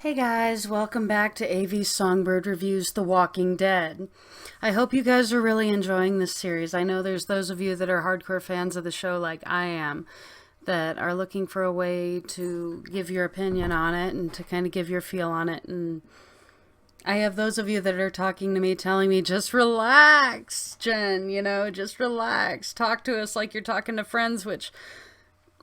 Hey guys, welcome back to A.V. Songbird Reviews The Walking Dead. I hope you guys are really enjoying this series. I know there's those of you that are hardcore fans of the show like I am, that are looking for a way to give your opinion on it and to kind of give your feel on it. And I have those of you that are talking to me, telling me, just relax, Jen, just relax. Talk to us like you're talking to friends, which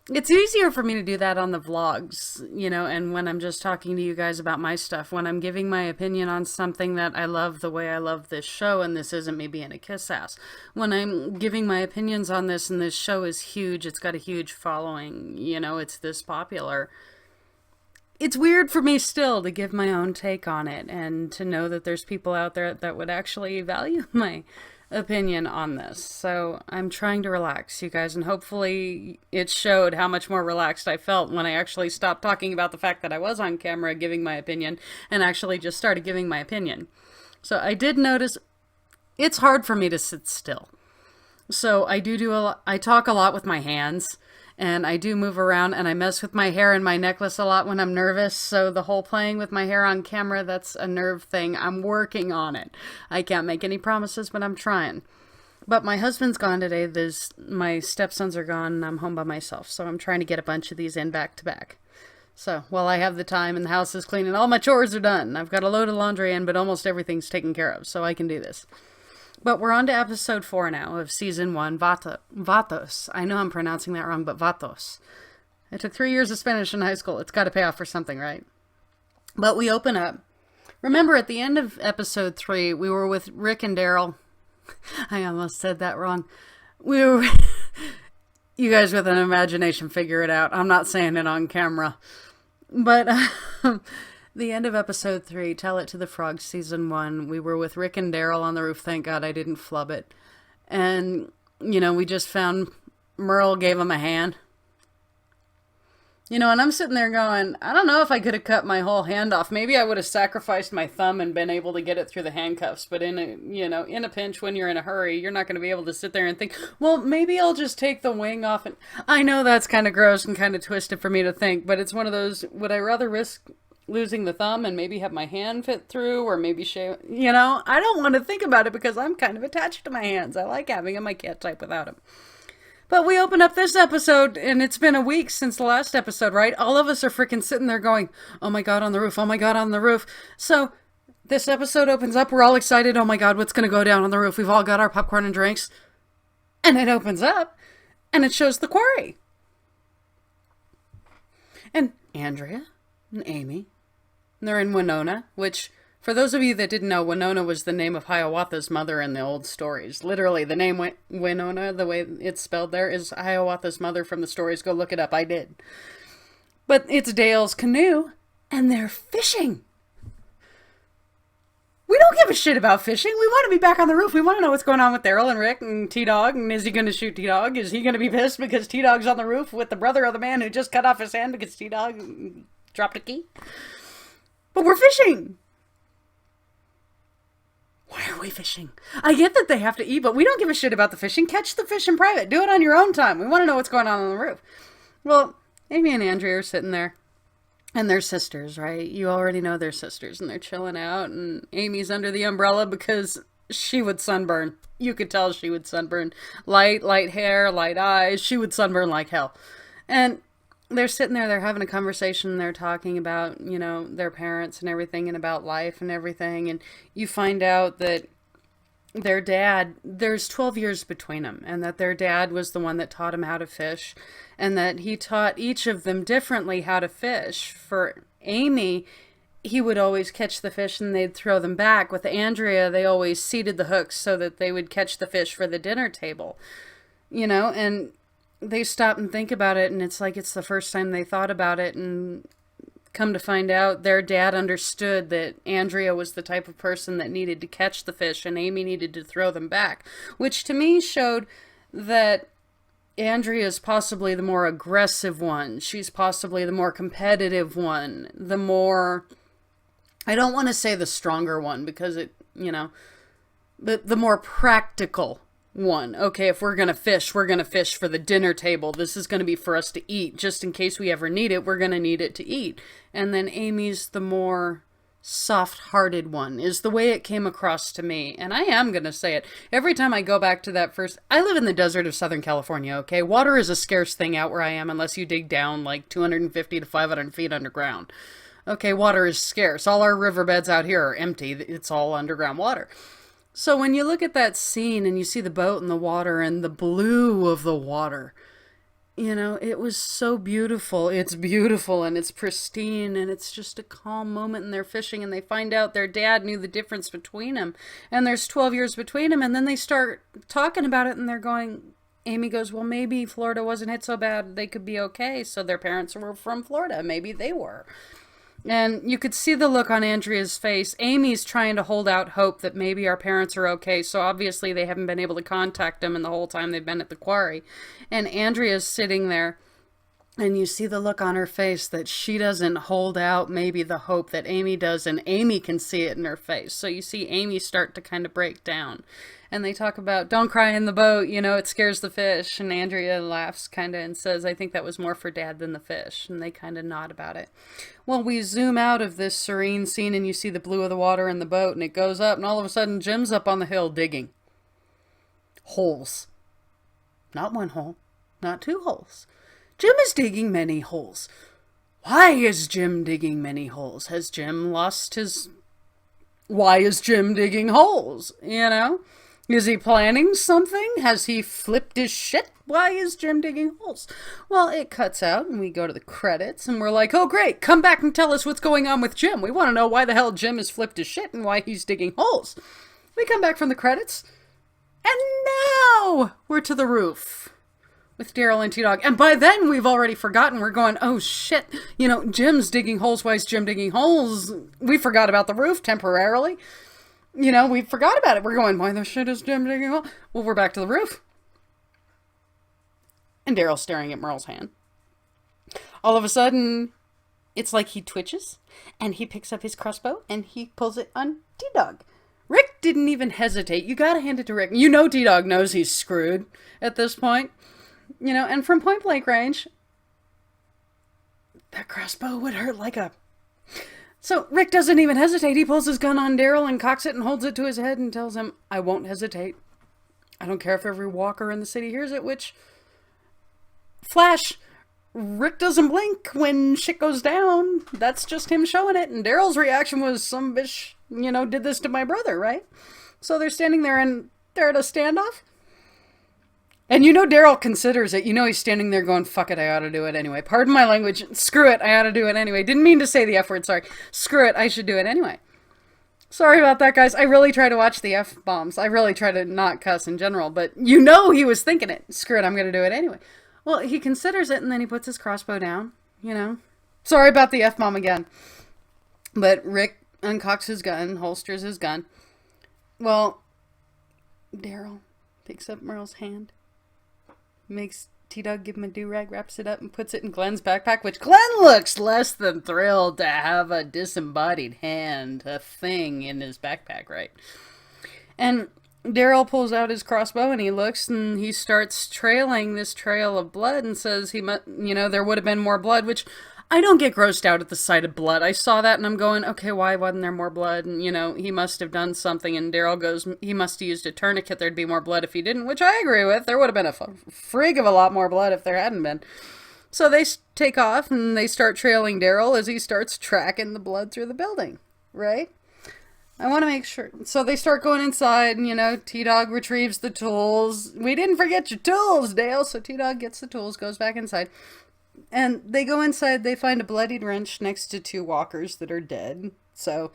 it's easier for me to do that on the vlogs, and when I'm just talking to you guys about my stuff. When I'm giving my opinion on something that I love the way I love this show, and this isn't me being a kiss ass. When I'm giving my opinions on this, and this show is huge, it's got a huge following, it's this popular. It's weird for me still to give my own take on it, and to know that there's people out there that would actually value my opinion on this. So I'm trying to relax, you guys, and hopefully it showed how much more relaxed I felt when I actually stopped talking about the fact that I was on camera giving my opinion and actually just started giving my opinion. So I did notice it's hard for me to sit still. So I talk a lot with my hands, and I do move around, and I mess with my hair and my necklace a lot when I'm nervous. So the whole playing with my hair on camera, that's a nerve thing. I'm working on it. I can't make any promises, but I'm trying. But my husband's gone today. My stepsons are gone, and I'm home by myself. So I'm trying to get a bunch of these in back to back. So while I have the time and the house is clean and all my chores are done, I've got a load of laundry in, but almost everything's taken care of, so I can do this. But we're on to episode 4 now of season 1, Vatos. I know I'm pronouncing that wrong, but Vatos. I took 3 years of Spanish in high school. It's got to pay off for something, right? But we open up. Remember, at the end of episode 3, we were with Rick and Daryl. I almost said that wrong. We were... You guys with an imagination figure it out. I'm not saying it on camera. But... The end of episode 3, Tell It to the Frogs, season 1, we were with Rick and Daryl on the roof. Thank God I didn't flub it. And, we just found Merle gave him a hand. And I'm sitting there going, I don't know if I could have cut my whole hand off. Maybe I would have sacrificed my thumb and been able to get it through the handcuffs. But in a pinch, when you're in a hurry, you're not going to be able to sit there and think, well, maybe I'll just take the wing off. And I know that's kind of gross and kind of twisted for me to think, but it's one of those, would I rather risk losing the thumb and maybe have my hand fit through, or maybe shave, I don't want to think about it because I'm kind of attached to my hands. I like having them. I can't type without them. But we open up this episode, and it's been a week since the last episode, right? All of us are freaking sitting there going, oh my God, on the roof. Oh my God, on the roof. So this episode opens up. We're all excited. Oh my God, what's going to go down on the roof? We've all got our popcorn and drinks. And it opens up, and it shows the quarry. And Andrea and Amy, they're in Winona, which, for those of you that didn't know, Winona was the name of Hiawatha's mother in the old stories. Literally, the name Winona, the way it's spelled there, is Hiawatha's mother from the stories. Go look it up. I did. But it's Dale's canoe, and they're fishing. We don't give a shit about fishing. We want to be back on the roof. We want to know what's going on with Daryl and Rick and T-Dog. And is he going to shoot T-Dog? Is he going to be pissed because T-Dog's on the roof with the brother of the man who just cut off his hand because T-Dog dropped a key? But we're fishing. Why are we fishing? I get that they have to eat, but we don't give a shit about the fishing. Catch the fish in private. Do it on your own time. We want to know what's going on the roof. Well, Amy and Andrea are sitting there. And they're sisters, right? You already know they're sisters. And they're chilling out. And Amy's under the umbrella because she would sunburn. You could tell she would sunburn. Light hair, light eyes. She would sunburn like hell. And they're sitting there, they're having a conversation, they're talking about, their parents and everything, and about life and everything, and you find out that their dad, there's 12 years between them, and that their dad was the one that taught them how to fish, and that he taught each of them differently how to fish. For Amy, he would always catch the fish and they'd throw them back. With Andrea, they always seated the hooks so that they would catch the fish for the dinner table, and they stop and think about it, and it's like it's the first time they thought about it, and come to find out their dad understood that Andrea was the type of person that needed to catch the fish and Amy needed to throw them back, which to me showed that Andrea is possibly the more aggressive one. She's possibly the more competitive one, the more, I don't want to say the stronger one because it, but the more practical one. Okay, if we're going to fish for the dinner table. This is going to be for us to eat. Just in case we ever need it, we're going to need it to eat. And then Amy's the more soft-hearted one, is the way it came across to me. And I am going to say it. Every time I go back to that first... I live in the desert of Southern California, okay? Water is a scarce thing out where I am unless you dig down like 250 to 500 feet underground. Okay, water is scarce. All our riverbeds out here are empty. It's all underground water. So when you look at that scene and you see the boat in the water and the blue of the water, you know, it was so beautiful. It's beautiful and it's pristine and it's just a calm moment and they're fishing and they find out their dad knew the difference between them. And there's 12 years between them and then they start talking about it and they're going... Amy goes, well, maybe Florida wasn't hit so bad. They could be okay. So their parents were from Florida. Maybe they were. And you could see the look on Andrea's face. Amy's trying to hold out hope that maybe our parents are okay. So obviously they haven't been able to contact them in the whole time they've been at the quarry. And Andrea's sitting there. And you see the look on her face that she doesn't hold out maybe the hope that Amy does. And Amy can see it in her face. So you see Amy start to kind of break down. And they talk about, don't cry in the boat, you know, it scares the fish. And Andrea laughs kind of and says, I think that was more for Dad than the fish. And they kind of nod about it. Well, we zoom out of this serene scene and you see the blue of the water in the boat and it goes up and all of a sudden Jim's up on the hill digging. Holes. Not one hole, not two holes. Jim is digging many holes. Why is Jim digging many holes? Has Jim lost his... Why is Jim digging holes? You know? Is he planning something? Has he flipped his shit? Why is Jim digging holes? Well, it cuts out and we go to the credits and we're like, oh great, come back and tell us what's going on with Jim. We want to know why the hell Jim has flipped his shit and why he's digging holes. We come back from the credits and now we're to the roof with Daryl and T-Dog. And by then we've already forgotten. We're going, oh shit, you know, Jim's digging holes. Why is Jim digging holes? We forgot about the roof temporarily. You know, we forgot about it. We're going, why the shit is Jim digging holes? Well, we're back to the roof. And Daryl's staring at Merle's hand. All of a sudden, it's like he twitches. And he picks up his crossbow and he pulls it on T-Dog. Rick didn't even hesitate. You gotta hand it to Rick. You know T-Dog knows he's screwed at this point. You know, and from point blank range, that crossbow would hurt like a... So Rick doesn't even hesitate. He pulls his gun on Daryl and cocks it and holds it to his head and tells him, I won't hesitate. I don't care if every walker in the city hears it, which... Flash, Rick doesn't blink when shit goes down. That's just him showing it. And Daryl's reaction was, some bitch, you know, did this to my brother, right? So they're standing there and they're at a standoff. And you know Daryl considers it. You know he's standing there going, fuck it, I ought to do it anyway. Pardon my language. Screw it, I ought to do it anyway. Didn't mean to say the F word, sorry. Screw it, I should do it anyway. Sorry about that, guys. I really try to watch the F-bombs. I really try to not cuss in general. But you know he was thinking it. Screw it, I'm going to do it anyway. Well, he considers it and then he puts his crossbow down, you know. Sorry about the F-bomb again. But Rick uncocks his gun, holsters his gun. Well, Daryl picks up Merle's hand. Makes T-Dog give him a do-rag, wraps it up, and puts it in Glenn's backpack, which Glenn looks less than thrilled to have a disembodied hand, a thing in his backpack, right? And Daryl pulls out his crossbow and he looks and he starts trailing this trail of blood and says there would have been more blood, which I don't get grossed out at the sight of blood. I saw that and I'm going, okay, why wasn't there more blood? And, you know, he must have done something. And Daryl goes, he must have used a tourniquet. There'd be more blood if he didn't, which I agree with. There would have been a frig of a lot more blood if there hadn't been. So they take off and they start trailing Daryl as he starts tracking the blood through the building, right? I want to make sure. So they start going inside and, you know, T-Dog retrieves the tools. We didn't forget your tools, Dale. So T-Dog gets the tools, goes back inside. And they go inside, they find a bloodied wrench next to two walkers that are dead. So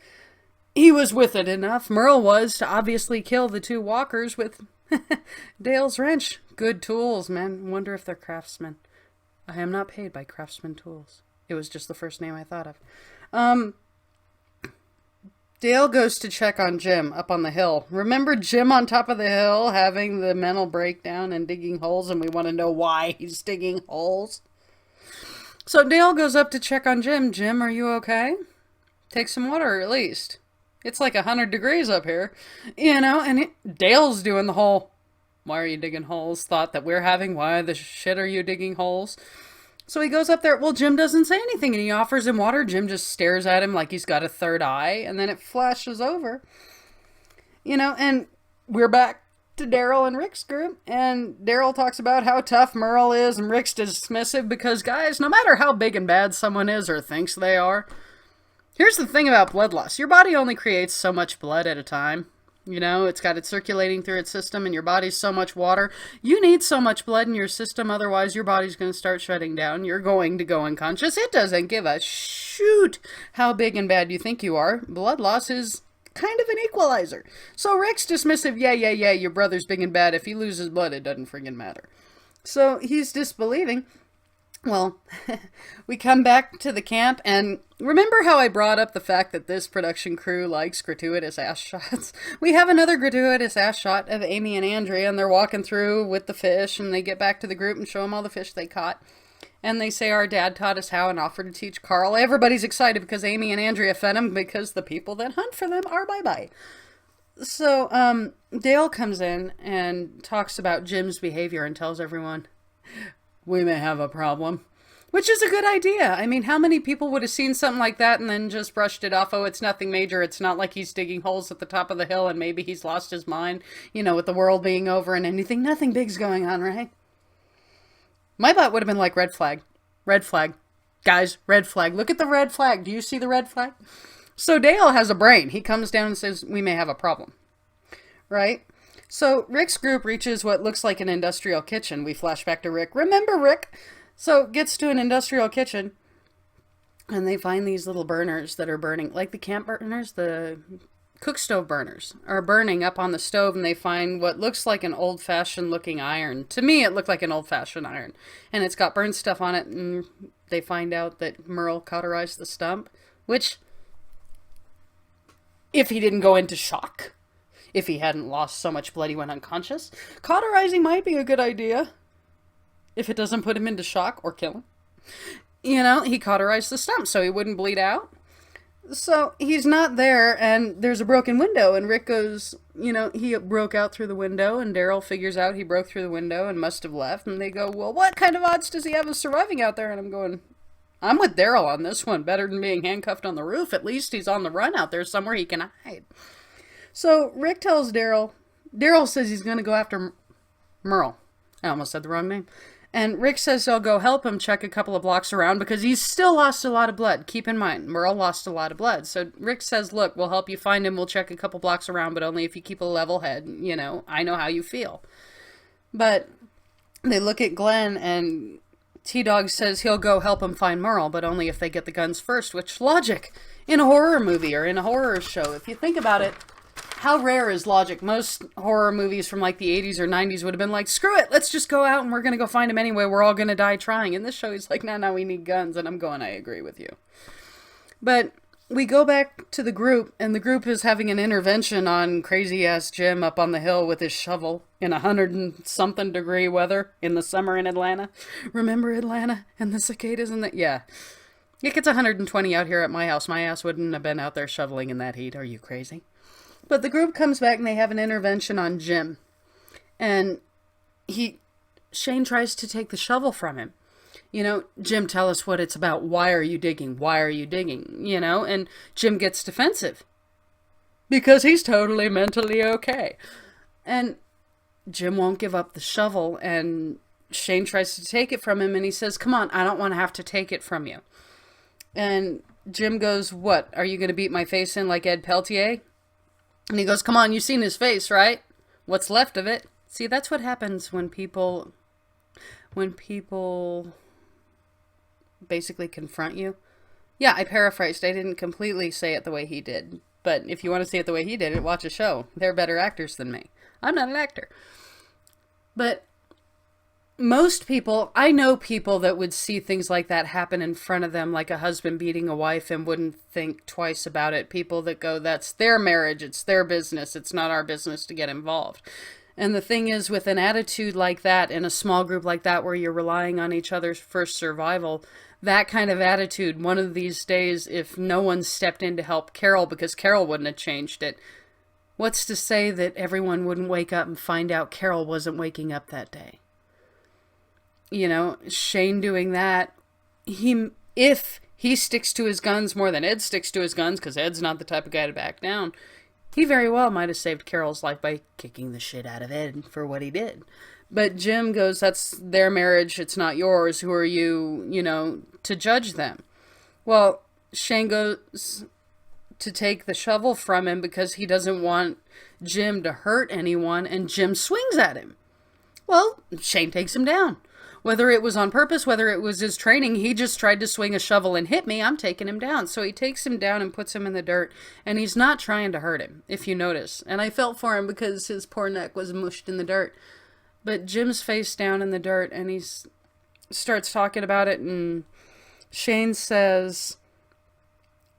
he was with it enough. Merle was to obviously kill the two walkers with Dale's wrench. Good tools, man. Wonder if they're craftsmen. I am not paid by Craftsman Tools. It was just the first name I thought of. Dale goes to check on Jim up on the hill. Remember Jim on top of the hill having the mental breakdown and digging holes, and we want to know why he's digging holes? So Dale goes up to check on Jim. Jim, are you okay? Take some water, at least. It's like 100 degrees up here. You know, and Dale's doing the whole, Why are you digging holes? Thought that we're having. Why the shit are you digging holes? So he goes up there. Well, Jim doesn't say anything, and he offers him water. Jim just stares at him like he's got a third eye, and then it flashes over. And we're back to Daryl and Rick's group, and Daryl talks about how tough Merle is, and Rick's dismissive because, guys, no matter how big and bad someone is or thinks they are, here's the thing about blood loss. Your body only creates so much blood at a time. It's got it circulating through its system, and your body's so much water. You need so much blood in your system, otherwise your body's going to start shutting down. You're going to go unconscious. It doesn't give a shoot how big and bad you think you are. Blood loss is kind of an equalizer. So Rick's dismissive, yeah, your brother's big and bad. If he loses blood, it doesn't friggin' matter. So he's disbelieving. Well, we come back to the camp, and remember how I brought up the fact that this production crew likes gratuitous ass shots? We have another gratuitous ass shot of Amy and Andrea, and they're walking through with the fish, and they get back to the group and show them all the fish they caught. And they say, our dad taught us how and offered to teach Carl. Everybody's excited because Amy and Andrea fed him because the people that hunt for them are bye-bye. So, Dale comes in and talks about Jim's behavior and tells everyone, we may have a problem. Which is a good idea. I mean, how many people would have seen something like that and then just brushed it off? Oh, it's nothing major. It's not like he's digging holes at the top of the hill and maybe he's lost his mind, with the world being over and anything. Nothing big's going on, right? My butt would have been like, red flag. Red flag. Guys, red flag. Look at the red flag. Do you see the red flag? So Dale has a brain. He comes down and says, we may have a problem. Right? So Rick's group reaches what looks like an industrial kitchen. We flash back to Rick. Remember Rick? So gets to an industrial kitchen, and they find these little burners that are burning, like the camp burners, the cook stove burners are burning up on the stove, and they find what looks like an old-fashioned looking iron. To me, it looked like an old-fashioned iron, and it's got burned stuff on it, and they find out that Merle cauterized the stump, which, if he didn't go into shock, if he hadn't lost so much blood he went unconscious, cauterizing might be a good idea. If it doesn't put him into shock or kill him. He cauterized the stump so he wouldn't bleed out. So he's not there, and there's a broken window, and Rick goes, he broke out through the window, and Daryl figures out he broke through the window and must have left, and they go, well, what kind of odds does he have of surviving out there? And I'm going, I'm with Daryl on this one. Better than being handcuffed on the roof. At least he's on the run out there somewhere he can hide. So Rick tells Daryl says he's going to go after Merle. I almost said the wrong name. And Rick says he'll go help him check a couple of blocks around because he's still lost a lot of blood. Keep in mind, Merle lost a lot of blood. So Rick says, look, we'll help you find him. We'll check a couple blocks around, but only if you keep a level head. I know how you feel. But they look at Glenn, and T-Dog says he'll go help him find Merle, but only if they get the guns first, which logic in a horror movie or in a horror show. If you think about it, how rare is logic? Most horror movies from like the 80s or 90s would have been like, screw it, let's just go out and we're going to go find him anyway. We're all going to die trying. In this show, he's like, no, we need guns. And I'm going, I agree with you. But we go back to the group, and the group is having an intervention on crazy-ass Jim up on the hill with his shovel in 100-something degree weather in the summer in Atlanta. Remember Atlanta and the cicadas and the... Yeah. It gets 120 out here at my house. My ass wouldn't have been out there shoveling in that heat. Are you crazy? But the group comes back and they have an intervention on Jim. And Shane tries to take the shovel from him. Jim, tell us what it's about. Why are you digging? Why are you digging? And Jim gets defensive. Because he's totally mentally okay. And Jim won't give up the shovel, and Shane tries to take it from him, and he says, come on, I don't want to have to take it from you. And Jim goes, what? Are you going to beat my face in like Ed Peltier? And he goes, come on, you've seen his face, right? What's left of it? See, that's what happens when people basically confront you. Yeah, I paraphrased. I didn't completely say it the way he did. But if you want to see it the way he did it, watch a show. They're better actors than me. I'm not an actor. But most people, I know people that would see things like that happen in front of them, like a husband beating a wife, and wouldn't think twice about it. People that go, that's their marriage, it's their business, it's not our business to get involved. And the thing is, with an attitude like that, in a small group like that, where you're relying on each other for survival, that kind of attitude, one of these days, if no one stepped in to help Carol, because Carol wouldn't have changed it, What's to say that everyone wouldn't wake up and find out Carol wasn't waking up that day? You know, Shane doing that, if he sticks to his guns more than Ed sticks to his guns, because Ed's not the type of guy to back down, he very well might have saved Carol's life by kicking the shit out of Ed for what he did. But Jim goes, that's their marriage, it's not yours. Who are you, to judge them? Well, Shane goes to take the shovel from him because he doesn't want Jim to hurt anyone, and Jim swings at him. Well, Shane takes him down. Whether it was on purpose, whether it was his training, he just tried to swing a shovel and hit me, I'm taking him down. So he takes him down and puts him in the dirt, and he's not trying to hurt him, if you notice. And I felt for him because his poor neck was mushed in the dirt. But Jim's face down in the dirt, and he starts talking about it, and Shane says,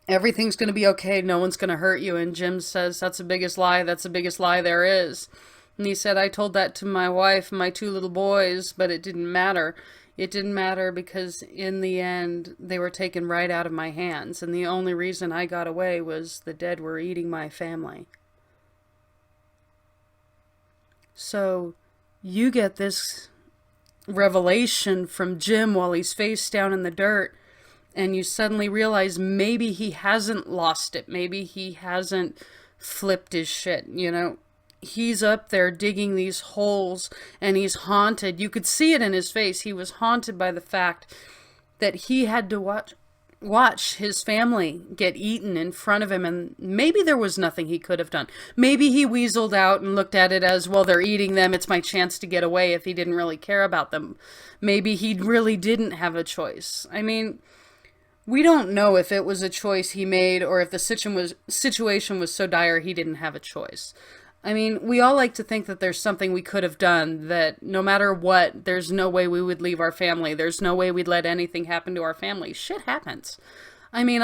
everything's going to be okay, no one's going to hurt you. And Jim says, that's the biggest lie there is. And he said, I told that to my wife and my 2 little boys, but it didn't matter. It didn't matter because in the end, they were taken right out of my hands. And the only reason I got away was the dead were eating my family. So you get this revelation from Jim while he's face down in the dirt, and you suddenly realize maybe he hasn't lost it. Maybe he hasn't flipped his shit, He's up there digging these holes, and he's haunted. You could see it in his face. He was haunted by the fact that he had to watch his family get eaten in front of him, and maybe there was nothing he could have done. Maybe he weaseled out and looked at it as, well, they're eating them, it's my chance to get away, if he didn't really care about them. Maybe he really didn't have a choice. I mean, we don't know if it was a choice he made or if the situation was so dire he didn't have a choice. I mean, we all like to think that there's something we could have done, that no matter what, there's no way we would leave our family. There's no way we'd let anything happen to our family. Shit happens. I mean,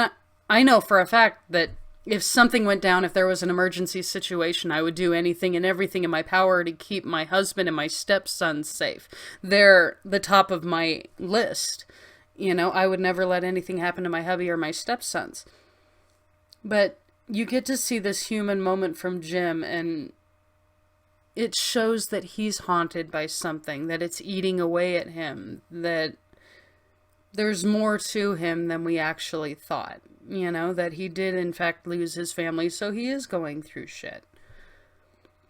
I know for a fact that if something went down, if there was an emergency situation, I would do anything and everything in my power to keep my husband and my stepson safe. They're the top of my list. I would never let anything happen to my hubby or my stepsons. But you get to see this human moment from Jim, and it shows that he's haunted by something, that it's eating away at him, that there's more to him than we actually thought, that he did in fact lose his family, so he is going through shit.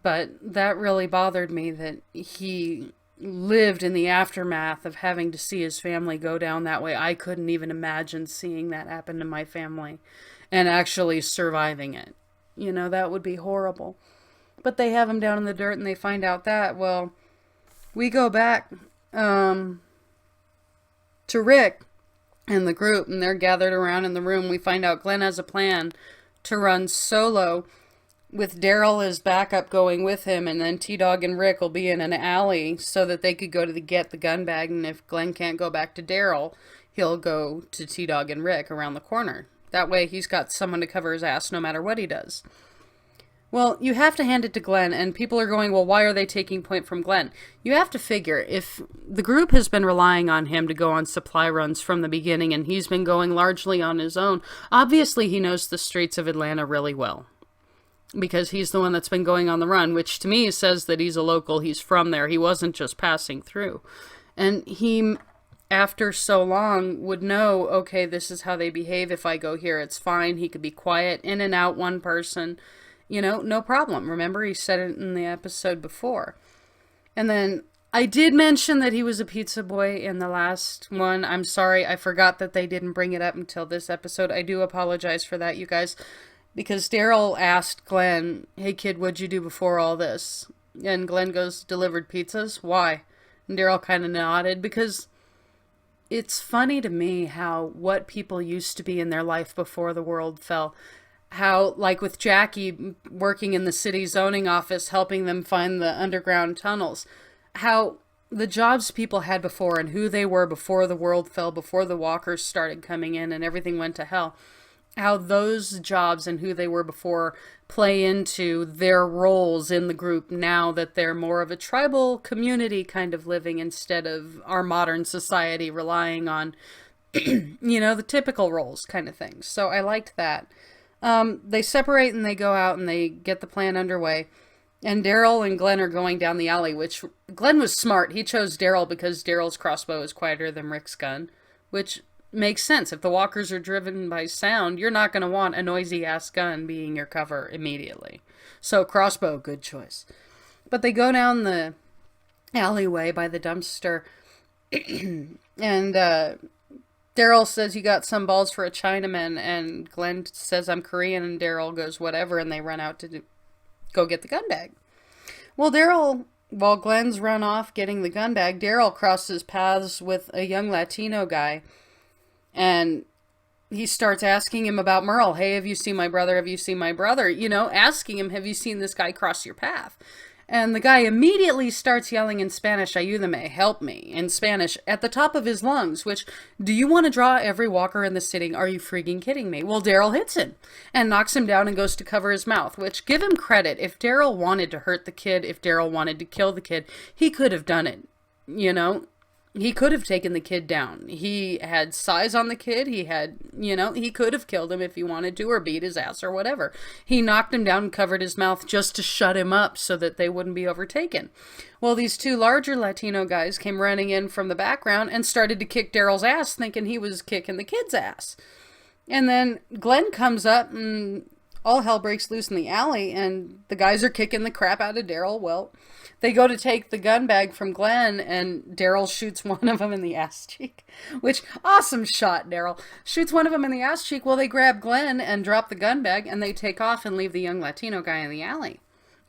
But that really bothered me, that he lived in the aftermath of having to see his family go down that way. I couldn't even imagine seeing that happen to my family and actually surviving it. That would be horrible. But they have him down in the dirt, and they find out that, well, we go back to Rick and the group, and they're gathered around in the room. We find out Glenn has a plan to run solo with Daryl as backup going with him, and then T-Dog and Rick will be in an alley so that they could go to get the gun bag, and if Glenn can't go back to Daryl, he'll go to T-Dog and Rick around the corner. That way he's got someone to cover his ass no matter what he does. Well, you have to hand it to Glenn, and people are going, well, why are they taking point from Glenn? You have to figure, if the group has been relying on him to go on supply runs from the beginning, and he's been going largely on his own, obviously he knows the streets of Atlanta really well. Because he's the one that's been going on the run, which to me says that he's a local, he's from there, he wasn't just passing through. And he, after so long, would know, okay, this is how they behave. If I go here, it's fine. He could be quiet, in and out, one person, no problem. Remember, he said it in the episode before. And then I did mention that he was a pizza boy in the last one. I'm sorry, I forgot that they didn't bring it up until this episode. I do apologize for that, you guys. Because Daryl asked Glenn, hey kid, what'd you do before all this? And Glenn goes, delivered pizzas? Why? And Daryl kind of nodded, because it's funny to me how what people used to be in their life before the world fell. How, like with Jackie working in the city zoning office, helping them find the underground tunnels, how the jobs people had before and who they were before the world fell, before the walkers started coming in and everything went to hell, how those jobs and who they were before play into their roles in the group now that they're more of a tribal community kind of living instead of our modern society relying on, the typical roles kind of things. So I liked that. They separate and they go out and they get the plan underway. And Daryl and Glenn are going down the alley, which Glenn was smart. He chose Daryl because Daryl's crossbow is quieter than Rick's gun, which makes sense. If the walkers are driven by sound, you're not going to want a noisy-ass gun being your cover immediately. So crossbow, good choice. But they go down the alleyway by the dumpster, and Daryl says, you got some balls for a Chinaman, and Glenn says, I'm Korean, and Daryl goes, whatever, and they run out to go get the gun bag. Well, while Glenn's run off getting the gun bag, Daryl crosses paths with a young Latino guy, and he starts asking him about Merle. Hey, have you seen my brother? Have you seen my brother? You know, asking him, have you seen this guy cross your path? And the guy immediately starts yelling in Spanish, Ayúdame, help me, in Spanish, at the top of his lungs, which, do you want to draw every walker in the sitting? Are you freaking kidding me? Well, Daryl hits him and knocks him down and goes to cover his mouth, which, give him credit, if Daryl wanted to hurt the kid, if Daryl wanted to kill the kid, he could have done it, you know? He could have taken the kid down. He had size on the kid. He had, he could have killed him if he wanted to, or beat his ass or whatever. He knocked him down and covered his mouth just to shut him up so that they wouldn't be overtaken. Well, these two larger Latino guys came running in from the background and started to kick Daryl's ass, thinking he was kicking the kid's ass. And then Glenn comes up and all hell breaks loose in the alley, and the guys are kicking the crap out of Daryl. Well, they go to take the gun bag from Glenn, and Daryl shoots one of them in the ass cheek. Which, awesome shot, Daryl. Shoots one of them in the ass cheek. Well, they grab Glenn and drop the gun bag, and they take off and leave the young Latino guy in the alley.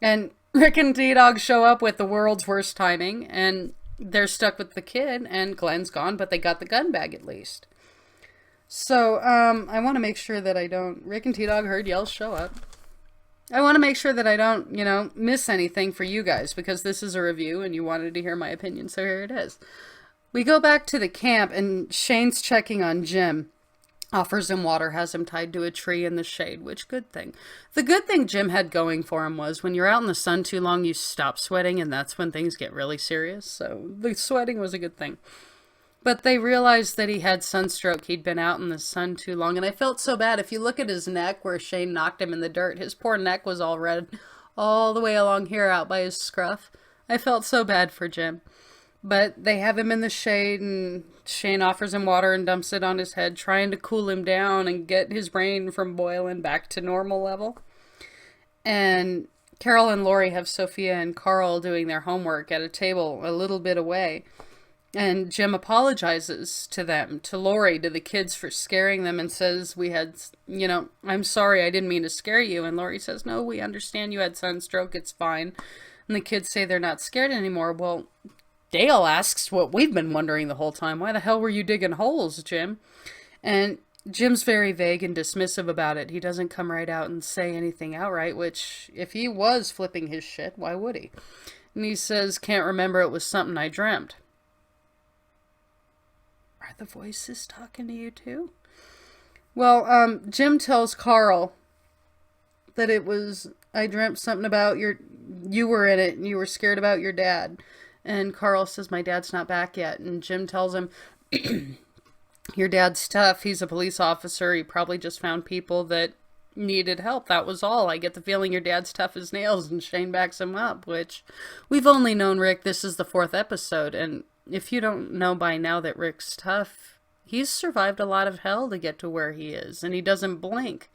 And Rick and T-Dog show up with the world's worst timing, and they're stuck with the kid, and Glenn's gone, but they got the gun bag at least. So, I want to make sure that I don't... Rick and T-Dog heard yells show up. I want to make sure that I don't, miss anything for you guys, because this is a review and you wanted to hear my opinion, so here it is. We go back to the camp, and Shane's checking on Jim. Offers him water, has him tied to a tree in the shade, which, good thing. The good thing Jim had going for him was when you're out in the sun too long, you stop sweating, and that's when things get really serious, so the sweating was a good thing. But they realized that he had sunstroke. He'd been out in the sun too long. And I felt so bad. If you look at his neck where Shane knocked him in the dirt, his poor neck was all red all the way along here out by his scruff. I felt so bad for Jim. But they have him in the shade, and Shane offers him water and dumps it on his head, trying to cool him down and get his brain from boiling back to normal level. And Carol and Lori have Sophia and Carl doing their homework at a table a little bit away. And Jim apologizes to them, to Lori, to the kids for scaring them, and says, I'm sorry, I didn't mean to scare you. And Lori says, no, we understand you had sunstroke, it's fine. And the kids say they're not scared anymore. Well, Dale asks what we've been wondering the whole time. Why the hell were you digging holes, Jim? And Jim's very vague and dismissive about it. He doesn't come right out and say anything outright, which, if he was flipping his shit, why would he? And he says, can't remember, it was something I dreamt. Are the voices talking to you too? Well, Jim tells Carl that I dreamt something about you were in it and you were scared about your dad. And Carl says, my dad's not back yet. And Jim tells him, your dad's tough. He's a police officer. He probably just found people that needed help. That was all. I get the feeling your dad's tough as nails. And Shane backs him up, which we've only known Rick. This is the 4th episode. And if you don't know by now that Rick's tough, he's survived a lot of hell to get to where he is, and he doesn't blink.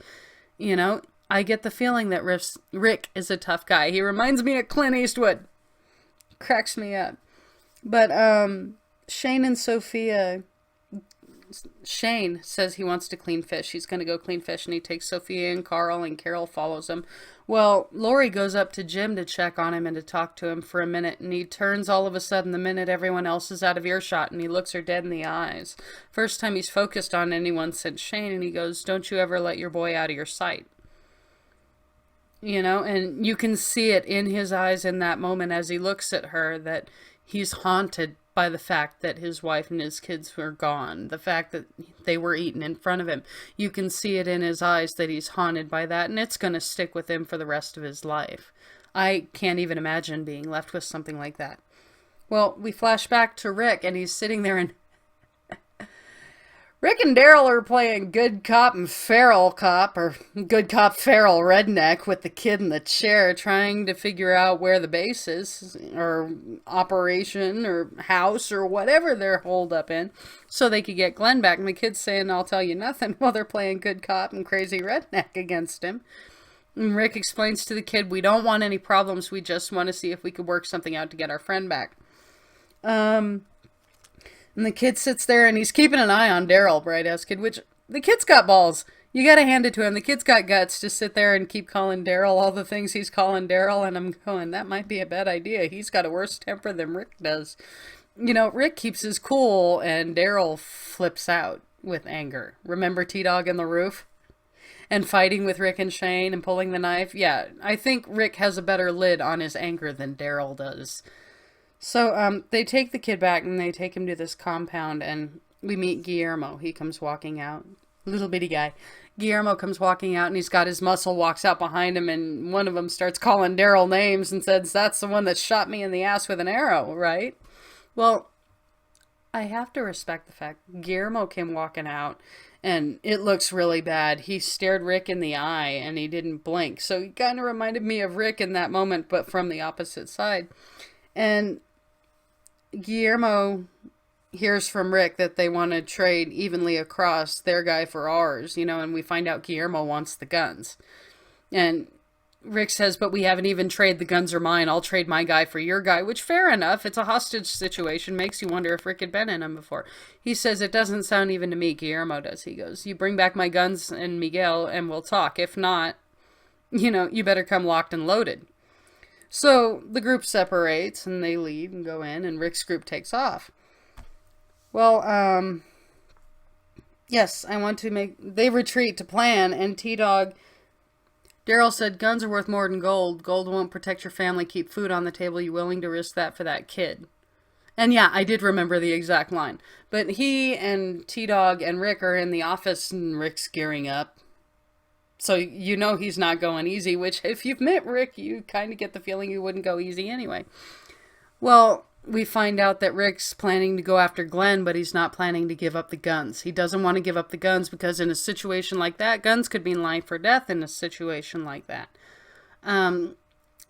I get the feeling that Rick is a tough guy. He reminds me of Clint Eastwood. Cracks me up. But Shane and Sophia... Shane says he wants to clean fish. He's going to go clean fish, and he takes Sophia and Carl, and Carol follows him. Well, Lori goes up to Jim to check on him and to talk to him for a minute, and he turns all of a sudden the minute everyone else is out of earshot, and he looks her dead in the eyes. First time he's focused on anyone since Shane, and he goes, don't you ever let your boy out of your sight. And you can see it in his eyes in that moment as he looks at her that he's haunted by the fact that his wife and his kids were gone, the fact that they were eaten in front of him. You can see it in his eyes that he's haunted by that, and it's going to stick with him for the rest of his life. I can't even imagine being left with something like that. Well, we flash back to Rick, and he's sitting there, and Rick and Daryl are playing good cop and feral cop, or good cop feral redneck, with the kid in the chair trying to figure out where the base is, or operation, or house, or whatever they're holed up in, so they could get Glenn back. And the kid's saying, "I'll tell you nothing," while they're playing good cop and crazy redneck against him. And Rick explains to the kid, "We don't want any problems, we just want to see if we could work something out to get our friend back." And the kid sits there and he's keeping an eye on Daryl, bright-ass kid, which the kid's got balls. You gotta hand it to him. The kid's got guts to sit there and keep calling Daryl all the things he's calling Daryl. And I'm going, that might be a bad idea. He's got a worse temper than Rick does. You know, Rick keeps his cool and Daryl flips out with anger. Remember T-Dog in the roof? And fighting with Rick and Shane and pulling the knife? Yeah, I think Rick has a better lid on his anger than Daryl does. So, they take the kid back and they take him to this compound and we meet Guillermo. He comes walking out. Little bitty guy. Guillermo comes walking out and he's got his muscle, walks out behind him, and one of them starts calling Daryl names and says, "That's the one that shot me in the ass with an arrow," right? Well, I have to respect the fact Guillermo came walking out and it looks really bad. He stared Rick in the eye and he didn't blink. So he kind of reminded me of Rick in that moment, but from the opposite side. And Guillermo hears from Rick that they want to trade evenly across their guy for ours, you know, and we find out Guillermo wants the guns. And Rick says, "But we haven't even traded, the guns are mine. I'll trade my guy for your guy," which, fair enough. It's a hostage situation. Makes you wonder if Rick had been in them before. He says, "It doesn't sound even to me." Guillermo does. He goes, "You bring back my guns and Miguel and we'll talk. If not, you know, you better come locked and loaded." So the group separates and they leave and go in and Rick's group takes off. Well, yes, they retreat to plan, and T-Dog, Daryl said, "Guns are worth more than gold. Gold won't protect your family, keep food on the table. You willing to risk that for that kid?" And yeah, I did remember the exact line. But he and T-Dog and Rick are in the office and Rick's gearing up. So you know he's not going easy, which if you've met Rick, you kind of get the feeling he wouldn't go easy anyway. Well, we find out that Rick's planning to go after Glenn, but he's not planning to give up the guns. He doesn't want to give up the guns because in a situation like that, guns could mean life or death in a situation like that.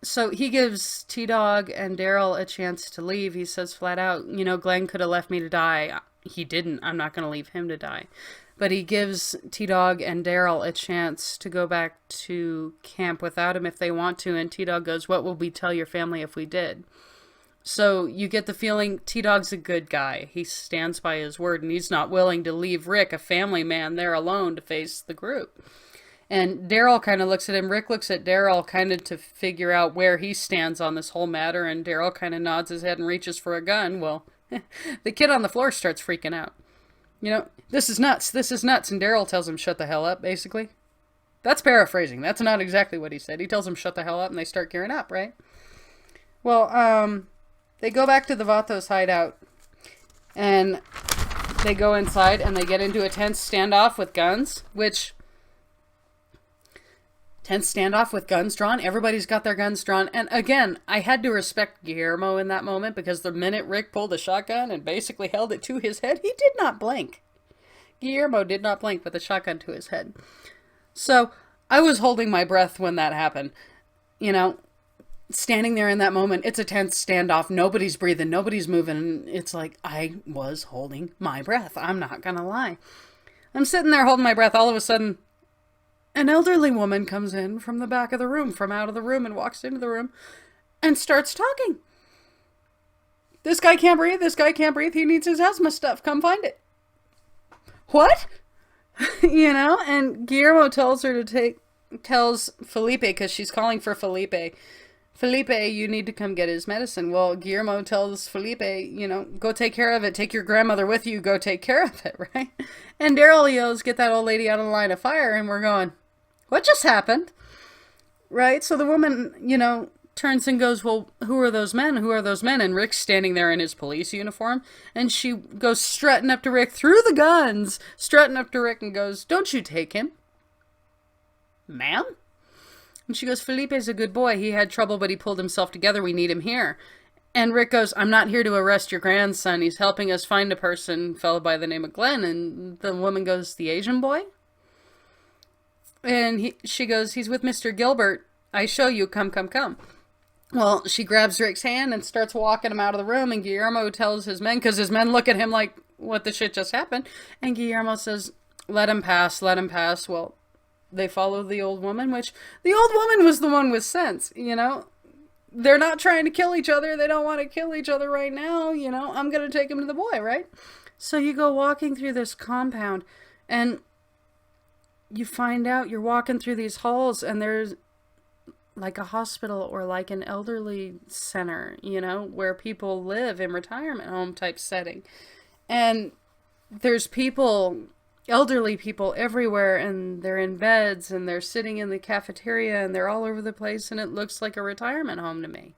So he gives T-Dog and Daryl a chance to leave. He says flat out, you know, Glenn could have left me to die. He didn't. I'm not going to leave him to die. But he gives T-Dog and Daryl a chance to go back to camp without him if they want to. And T-Dog goes, "What would we tell your family if we did?" So you get the feeling T-Dog's a good guy. He stands by his word and he's not willing to leave Rick, a family man, there alone to face the group. And Daryl kind of looks at him. Rick looks at Daryl kind of to figure out where he stands on this whole matter. And Daryl kind of nods his head and reaches for a gun. Well, the kid on the floor starts freaking out. You know, "This is nuts. This is nuts." And Daryl tells him, "Shut the hell up," basically. That's paraphrasing. That's not exactly what he said. He tells him, "Shut the hell up," and they start gearing up, right? Well, they go back to the Vatos hideout. And they go inside and they get into a tense standoff with guns, which... Tense standoff with guns drawn. Everybody's got their guns drawn. And again, I had to respect Guillermo in that moment because the minute Rick pulled the shotgun and basically held it to his head, he did not blink. Guillermo did not blink with the shotgun to his head. So I was holding my breath when that happened. You know, standing there in that moment, it's a tense standoff. Nobody's breathing. Nobody's moving. It's like I was holding my breath. I'm not going to lie. I'm sitting there holding my breath. All of a sudden, an elderly woman comes in from the back of the room, from out of the room, and walks into the room and starts talking. "This guy can't breathe. This guy can't breathe. He needs his asthma stuff. Come find it." What? You know, and Guillermo tells Felipe, because she's calling for Felipe, "Felipe, you need to come get his medicine." Well, Guillermo tells Felipe, you know, "Go take care of it. Take your grandmother with you. Go take care of it," right? And Daryl yells, "Get that old lady out of the line of fire." And we're going, what just happened? Right? So the woman, you know, turns and goes, "Well, who are those men? Who are those men?" And Rick's standing there in his police uniform. And she goes strutting up to Rick through the guns, strutting up to Rick and goes, "Don't you take him." "Ma'am?" And she goes, "Felipe's a good boy. He had trouble, but he pulled himself together. We need him here." And Rick goes, I'm not here to arrest your grandson. He's helping us find a fellow by the name of Glenn. And the woman goes, the Asian boy? And she goes, he's with Mr. Gilbert. I show you, come, come, come. Well, she grabs Rick's hand and starts walking him out of the room. And Guillermo tells his men, because his men look at him like, what the shit just happened? And Guillermo says, let him pass, let him pass. Well, they follow the old woman, which the old woman was the one with sense, you know? They're not trying to kill each other. They don't want to kill each other right now. You know, I'm going to take him to the boy, right? So you go walking through this compound and you find out you're walking through these halls and there's like a hospital or like an elderly center, you know, where people live in retirement home type setting. And there's people, elderly people everywhere, and they're in beds and they're sitting in the cafeteria and they're all over the place, and it looks like a retirement home to me.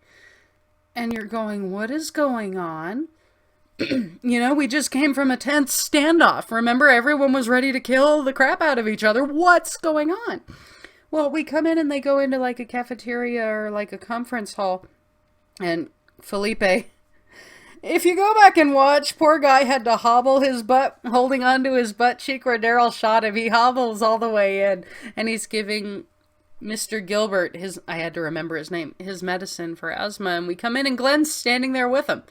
And you're going, what is going on? You know, we just came from a tense standoff. Remember, everyone was ready to kill the crap out of each other. What's going on? Well, we come in and they go into like a cafeteria or like a conference hall, and Felipe, if you go back and watch, poor guy had to hobble his butt, holding onto his butt cheek where Daryl shot him. He hobbles all the way in, and he's giving Mr. Gilbert I had to remember his name, his medicine for asthma, and we come in and Glenn's standing there with him.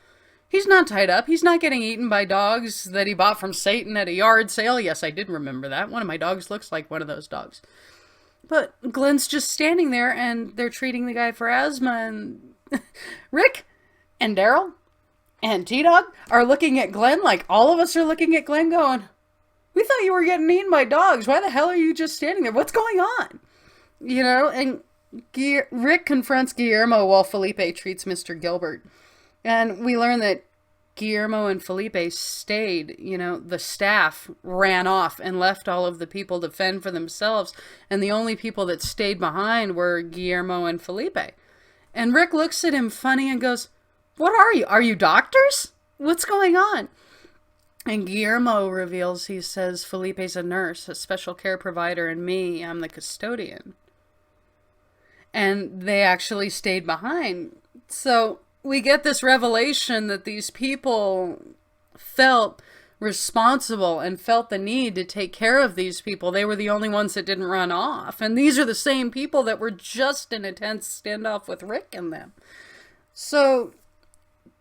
He's not tied up. He's not getting eaten by dogs that he bought from Satan at a yard sale. Yes, I did remember that. One of my dogs looks like one of those dogs. But Glenn's just standing there, and they're treating the guy for asthma, and Rick and Daryl and T-Dog are looking at Glenn like all of us are looking at Glenn going, we thought you were getting eaten by dogs. Why the hell are you just standing there? What's going on? You know, and Rick confronts Guillermo while Felipe treats Mr. Gilbert. And we learn that Guillermo and Felipe stayed, you know, the staff ran off and left all of the people to fend for themselves. And the only people that stayed behind were Guillermo and Felipe. And Rick looks at him funny and goes, what are you? Are you doctors? What's going on? And Guillermo reveals, he says, Felipe's a nurse, a special care provider, and me, I'm the custodian. And they actually stayed behind. So we get this revelation that these people felt responsible and felt the need to take care of these people. They were the only ones that didn't run off. And these are the same people that were just in a tense standoff with Rick and them. So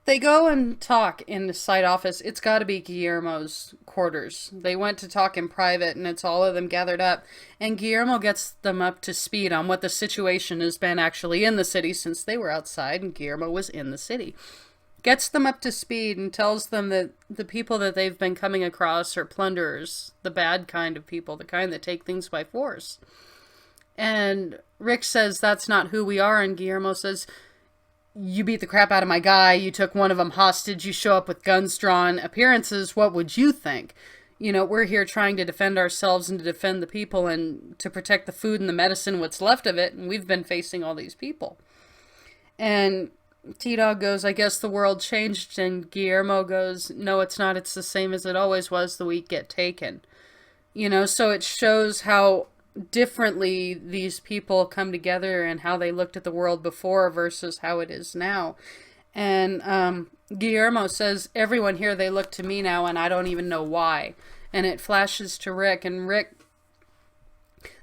they go and talk in the site office. It's got to be Guillermo's quarters. They went to talk in private, and it's all of them gathered up. And Guillermo gets them up to speed on what the situation has been actually in the city, since they were outside and Guillermo was in the city. Gets them up to speed and tells them that the people that they've been coming across are plunderers, the bad kind of people, the kind that take things by force. And Rick says, that's not who we are. And Guillermo says, you beat the crap out of my guy, you took one of them hostage, you show up with guns drawn, appearances, what would you think? You know, we're here trying to defend ourselves and to defend the people and to protect the food and the medicine, what's left of it, and we've been facing all these people. And T-Dog goes, I guess the world changed, and Guillermo goes, no, it's not, it's the same as it always was the week get taken. You know, so it shows how differently these people come together and how they looked at the world before versus how it is now. And Guillermo says, everyone here, they look to me now and I don't even know why. And it flashes to Rick, and Rick,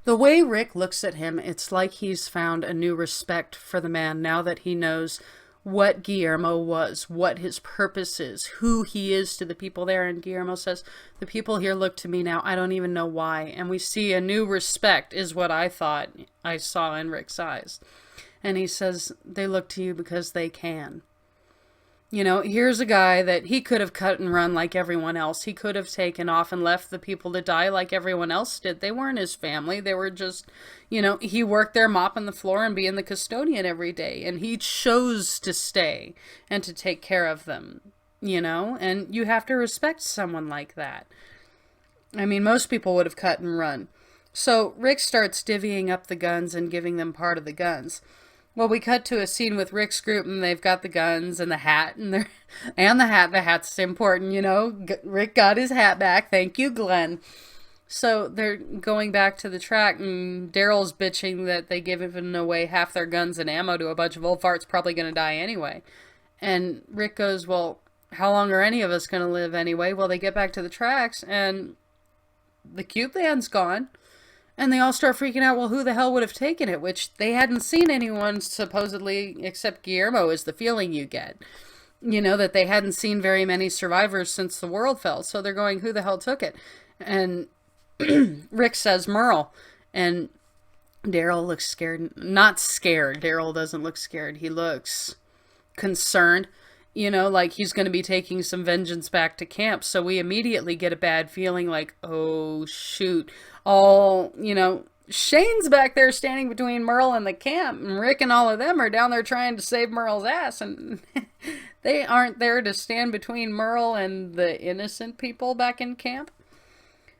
the way Rick looks at him, it's like he's found a new respect for the man now that he knows what Guillermo was, what his purpose is, who he is to the people there. And Guillermo says, the people here look to me now, I don't even know why. And we see a new respect is what I thought I saw in Rick's eyes. And he says, they look to you because they can. You know, here's a guy that he could have cut and run like everyone else. He could have taken off and left the people to die like everyone else did. They weren't his family. They were just, you know, he worked there mopping the floor and being the custodian every day. And he chose to stay and to take care of them, you know. And you have to respect someone like that. I mean, most people would have cut and run. So Rick starts divvying up the guns and giving them part of the guns. Well, we cut to a scene with Rick's group, and they've got the guns and the hat, and the hat. The hat's important, you know. Rick got his hat back. Thank you, Glenn. So they're going back to the track, and Daryl's bitching that they given away half their guns and ammo to a bunch of old farts probably going to die anyway. And Rick goes, well, how long are any of us going to live anyway? Well, they get back to the tracks and the cube band's gone. And they all start freaking out, well, who the hell would have taken it? Which they hadn't seen anyone, supposedly, except Guillermo, is the feeling you get. You know, that they hadn't seen very many survivors since the world fell. So they're going, who the hell took it? And Rick says, Merle. And Daryl looks scared. Not scared. Daryl doesn't look scared. He looks concerned. You know, like he's going to be taking some vengeance back to camp. So we immediately get a bad feeling like, oh, shoot. Shane's back there standing between Merle and the camp. And Rick and all of them are down there trying to save Merle's ass. And they aren't there to stand between Merle and the innocent people back in camp.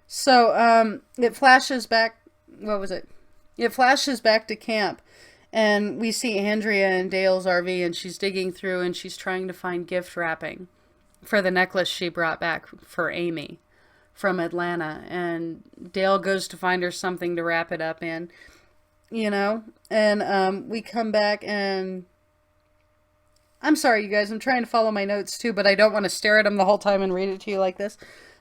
So it flashes back. What was it? It flashes back to camp. And we see Andrea in Dale's RV, and she's digging through, and she's trying to find gift wrapping for the necklace she brought back for Amy from Atlanta. And Dale goes to find her something to wrap it up in, you know. And we come back, and I'm sorry, you guys, I'm trying to follow my notes too, but I don't want to stare at them the whole time and read it to you like this.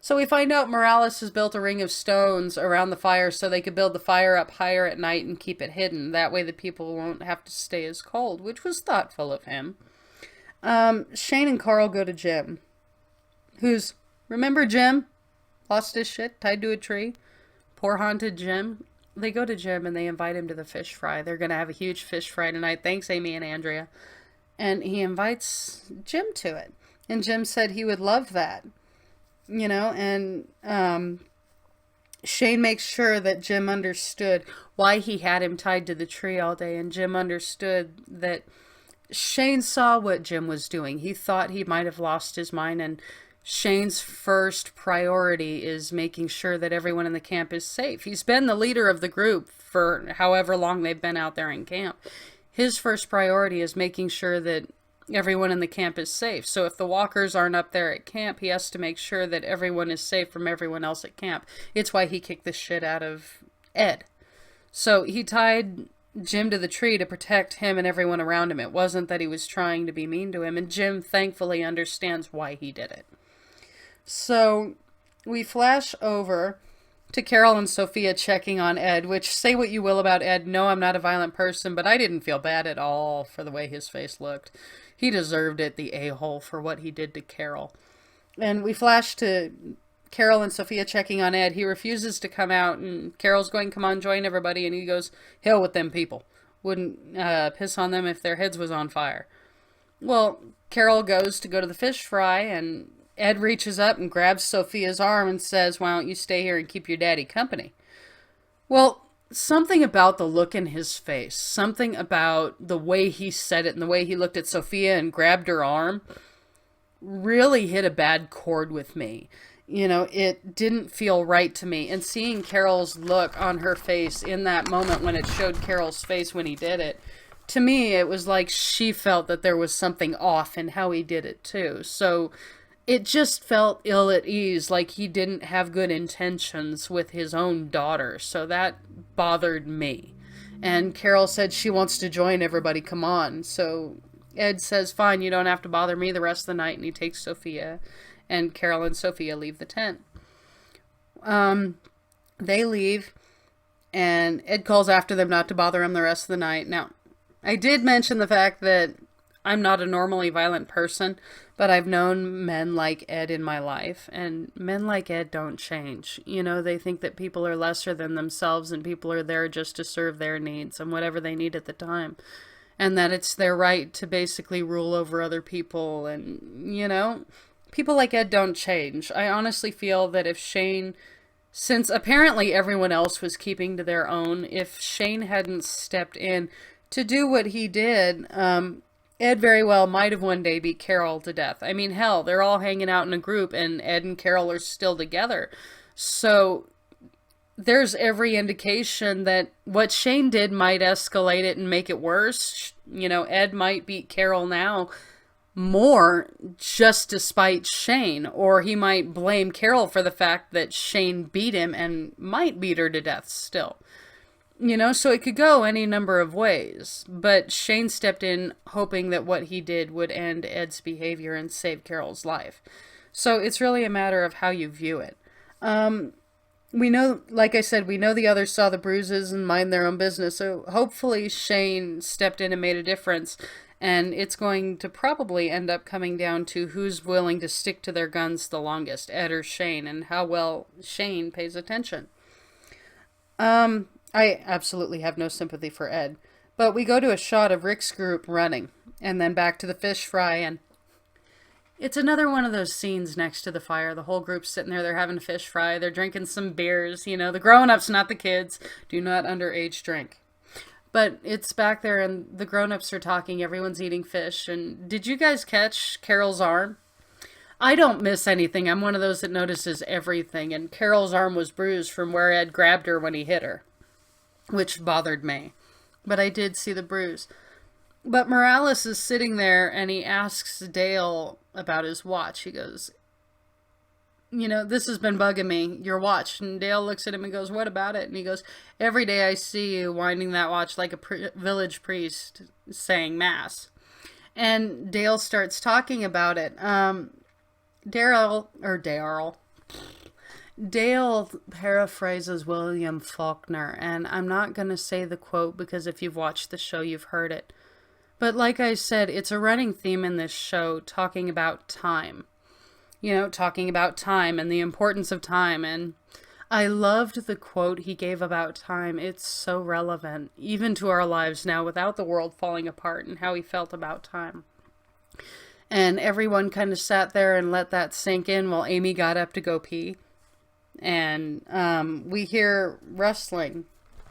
So we find out Morales has built a ring of stones around the fire so they could build the fire up higher at night and keep it hidden. That way the people won't have to stay as cold, which was thoughtful of him. Shane and Carl go to Jim, remember Jim? Lost his shit, tied to a tree. Poor haunted Jim. They go to Jim and they invite him to the fish fry. They're going to have a huge fish fry tonight. Thanks, Amy and Andrea. And he invites Jim to it. And Jim said he would love that. You know, and Shane makes sure that Jim understood why he had him tied to the tree all day. And Jim understood that Shane saw what Jim was doing. He thought he might have lost his mind. And Shane's first priority is making sure that everyone in the camp is safe. He's been the leader of the group for however long they've been out there in camp. His first priority is making sure that everyone in the camp is safe. So if the walkers aren't up there at camp, he has to make sure that everyone is safe from everyone else at camp. It's why he kicked the shit out of Ed. So he tied Jim to the tree to protect him and everyone around him. It wasn't that he was trying to be mean to him, and Jim thankfully understands why he did it. So we flash over to Carol and Sophia checking on Ed, which, say what you will about Ed, no, I'm not a violent person, but I didn't feel bad at all for the way his face looked. He deserved it, the a-hole, for what he did to Carol. And we flash to Carol and Sophia checking on Ed. He refuses to come out, and Carol's going, come on, join everybody, and he goes, hell with them people. Wouldn't piss on them if their heads was on fire. Well, Carol goes to go to the fish fry, and Ed reaches up and grabs Sophia's arm and says, why don't you stay here and keep your daddy company? Well, something about the look in his face, something about the way he said it and the way he looked at Sophia and grabbed her arm really hit a bad chord with me. You know, it didn't feel right to me. And seeing Carol's look on her face in that moment when it showed Carol's face when he did it, to me, it was like she felt that there was something off in how he did it too. So it just felt ill at ease, like he didn't have good intentions with his own daughter. So that bothered me. And Carol said she wants to join everybody, come on. So Ed says, fine, you don't have to bother me the rest of the night. And he takes Sophia, and Carol and Sophia leave the tent. They leave, and Ed calls after them not to bother him the rest of the night. Now, I did mention the fact that I'm not a normally violent person, but I've known men like Ed in my life, and men like Ed don't change. You know, they think that people are lesser than themselves, and people are there just to serve their needs and whatever they need at the time. And that it's their right to basically rule over other people. And, you know, people like Ed don't change. I honestly feel that if Shane, since apparently everyone else was keeping to their own, if Shane hadn't stepped in to do what he did, Ed very well might have one day beat Carol to death. I mean, hell, they're all hanging out in a group, and Ed and Carol are still together. So there's every indication that what Shane did might escalate it and make it worse. You know, Ed might beat Carol now more just despite Shane, or he might blame Carol for the fact that Shane beat him and might beat her to death still. So it could go any number of ways. But Shane stepped in hoping that what he did would end Ed's behavior and save Carol's life. So it's really a matter of how you view it. We know, like I said, we know the others saw the bruises and mind their own business. So hopefully Shane stepped in and made a difference. And it's going to probably end up coming down to who's willing to stick to their guns the longest, Ed or Shane, and how well Shane pays attention. I absolutely have no sympathy for Ed. But we go to a shot of Rick's group running, and then back to the fish fry, and it's another one of those scenes next to the fire. The whole group's sitting there, they're having a fish fry, they're drinking some beers, the grown-ups, not the kids. Do not underage drink. But it's back there, and the grown-ups are talking, everyone's eating fish, and did you guys catch Carol's arm? I don't miss anything. I'm one of those that notices everything, and Carol's arm was bruised from where Ed grabbed her when he hit her, which bothered me. But I did see the bruise. But Morales is sitting there, and he asks Dale about his watch. He goes, this has been bugging me, your watch. And Dale looks at him and goes, what about it? And he goes, every day I see you winding that watch like a village priest saying mass. And Dale starts talking about it. Dale paraphrases William Faulkner, and I'm not going to say the quote because if you've watched the show, you've heard it. But like I said, it's a running theme in this show talking about time. Talking about time and the importance of time. And I loved the quote he gave about time. It's so relevant, even to our lives now without the world falling apart, and how he felt about time. And everyone kind of sat there and let that sink in while Amy got up to go pee. And we hear rustling.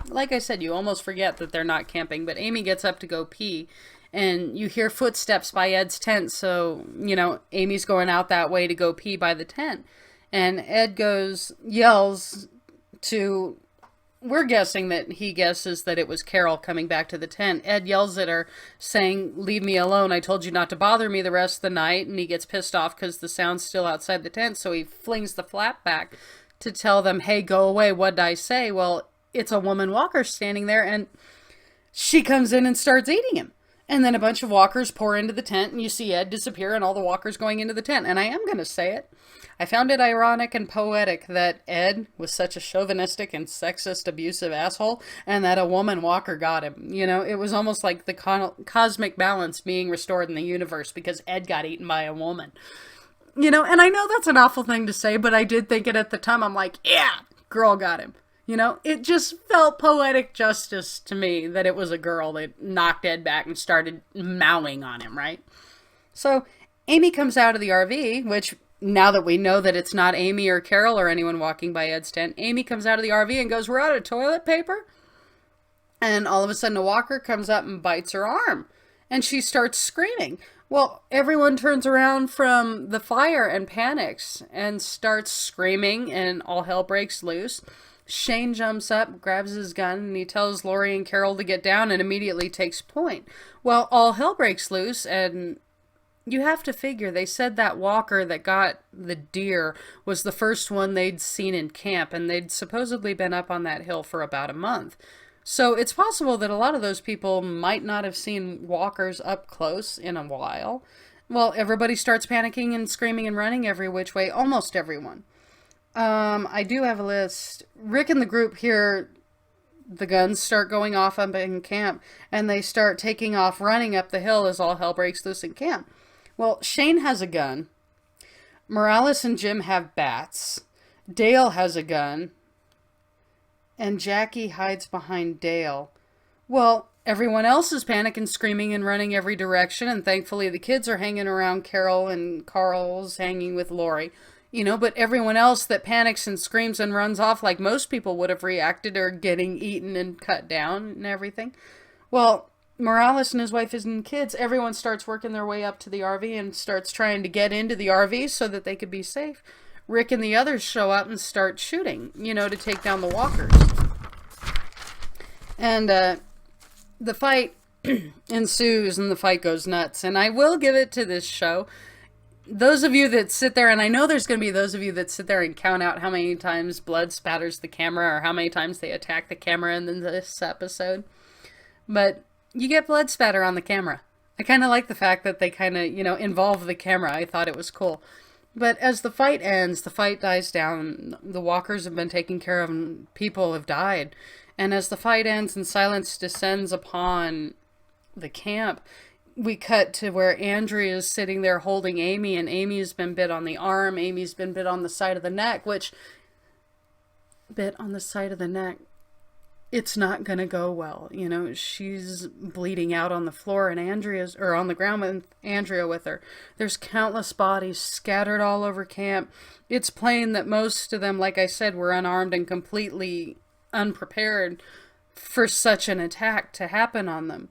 Like I said, you almost forget that they're not camping. But Amy gets up to go pee. And you hear footsteps by Ed's tent. So, Amy's going out that way to go pee by the tent. And Ed yells to... We're guessing that he guesses that it was Carol coming back to the tent. Ed yells at her, saying, leave me alone. I told you not to bother me the rest of the night. And he gets pissed off because the sound's still outside the tent. So he flings the flap back to tell them, hey, go away. What'd I say? Well, it's a woman walker standing there, and she comes in and starts eating him. And then a bunch of walkers pour into the tent, and you see Ed disappear and all the walkers going into the tent. And I am going to say it. I found it ironic and poetic that Ed was such a chauvinistic and sexist, abusive asshole, and that a woman walker got him. It was almost like the cosmic balance being restored in the universe because Ed got eaten by a woman. And I know that's an awful thing to say, but I did think it at the time. I'm like, yeah, girl got him. It just felt poetic justice to me that it was a girl that knocked Ed back and started mowing on him, right? So Amy comes out of the RV, which... Now that we know that it's not Amy or Carol or anyone walking by Ed's tent, Amy comes out of the RV and goes, we're out of toilet paper? And all of a sudden a walker comes up and bites her arm. And she starts screaming. Well, everyone turns around from the fire and panics and starts screaming, and all hell breaks loose. Shane jumps up, grabs his gun, and he tells Lori and Carol to get down and immediately takes point. Well, all hell breaks loose, and... You have to figure, they said that walker that got the deer was the first one they'd seen in camp, and they'd supposedly been up on that hill for about a month. So it's possible that a lot of those people might not have seen walkers up close in a while. Well, everybody starts panicking and screaming and running every which way, almost everyone. I do have a list. Rick and the group hear the guns start going off up in camp, and they start taking off running up the hill as all hell breaks loose in camp. Well, Shane has a gun. Morales and Jim have bats. Dale has a gun. And Jackie hides behind Dale. Well, everyone else is panicking, screaming, and running every direction, and thankfully the kids are hanging around Carol, and Carl's hanging with Lori. But everyone else that panics and screams and runs off like most people would have reacted are getting eaten and cut down and everything. Well, Morales and his wife and kids, everyone starts working their way up to the RV and starts trying to get into the RV so that they could be safe. Rick and the others show up and start shooting, to take down the walkers. And the fight ensues and the fight goes nuts. And I will give it to this show. those of you that sit there, and I know there's going to be those of you that sit there and count out how many times blood spatters the camera or how many times they attack the camera in this episode. But you get blood spatter on the camera. I kind of like the fact that they kind of, involve the camera. I thought it was cool. But as the fight ends, the fight dies down. The walkers have been taken care of and people have died. And as the fight ends and silence descends upon the camp, we cut to where Andrea is sitting there holding Amy, and Amy's been bit on the arm. Amy's been bit on the side of the neck, it's not going to go well. She's bleeding out on the floor and on the ground with Andrea with her. There's countless bodies scattered all over camp. It's plain that most of them, like I said, were unarmed and completely unprepared for such an attack to happen on them.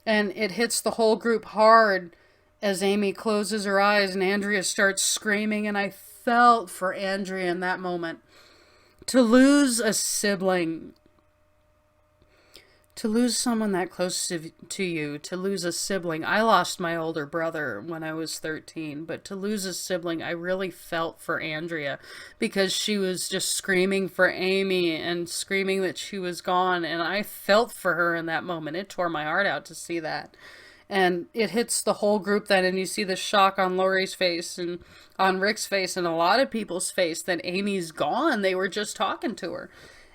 And it hits the whole group hard as Amy closes her eyes and Andrea starts screaming. And I felt for Andrea in that moment. To lose a sibling, to lose someone that close to you, to lose a sibling. I lost my older brother when I was 13, but to lose a sibling, I really felt for Andrea because she was just screaming for Amy and screaming that she was gone, and I felt for her in that moment. It tore my heart out to see that. And it hits the whole group then, and you see the shock on Lori's face and on Rick's face and a lot of people's face that Amy's gone. They were just talking to her.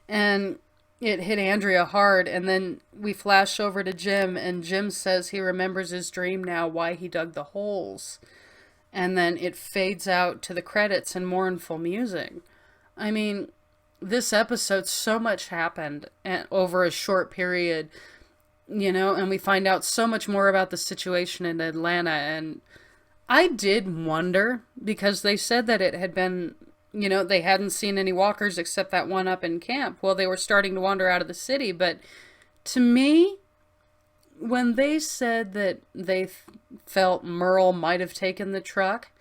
And it hit Andrea hard, and then we flash over to Jim, and Jim says he remembers his dream now, why he dug the holes. And then it fades out to the credits and mournful music. I mean, this episode, so much happened over a short period, and we find out so much more about the situation in Atlanta. And I did wonder, because they said that it had been, they hadn't seen any walkers except that one up in camp. Well, they were starting to wander out of the city. But to me, when they said that they felt Merle might have taken the truck,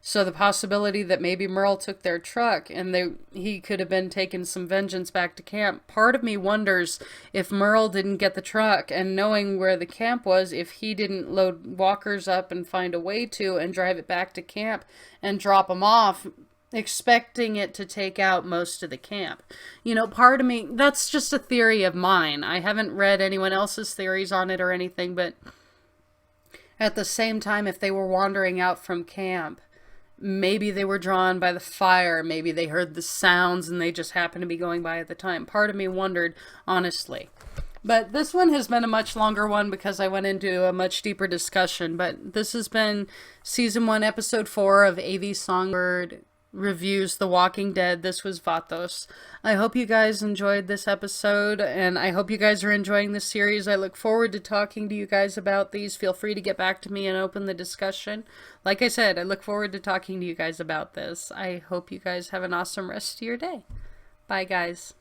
so the possibility that maybe Merle took their truck and he could have been taking some vengeance back to camp, part of me wonders if Merle didn't get the truck, and knowing where the camp was, if he didn't load walkers up and find a way to and drive it back to camp and drop them off, expecting it to take out most of the camp. Part of me, that's just a theory of mine. I haven't read anyone else's theories on it or anything, but at the same time, if they were wandering out from camp, maybe they were drawn by the fire, maybe they heard the sounds and they just happened to be going by at the time. Part of me wondered, honestly. But this one has been a much longer one because I went into a much deeper discussion. But this has been Season 1, Episode 4 of A.V. Songbird Reviews The Walking Dead. This was Vatos. I hope you guys enjoyed this episode, and I hope you guys are enjoying this series. I look forward to talking to you guys about these. Feel free to get back to me and open the discussion. Like I said, I look forward to talking to you guys about this. I hope you guys have an awesome rest of your day. Bye, guys.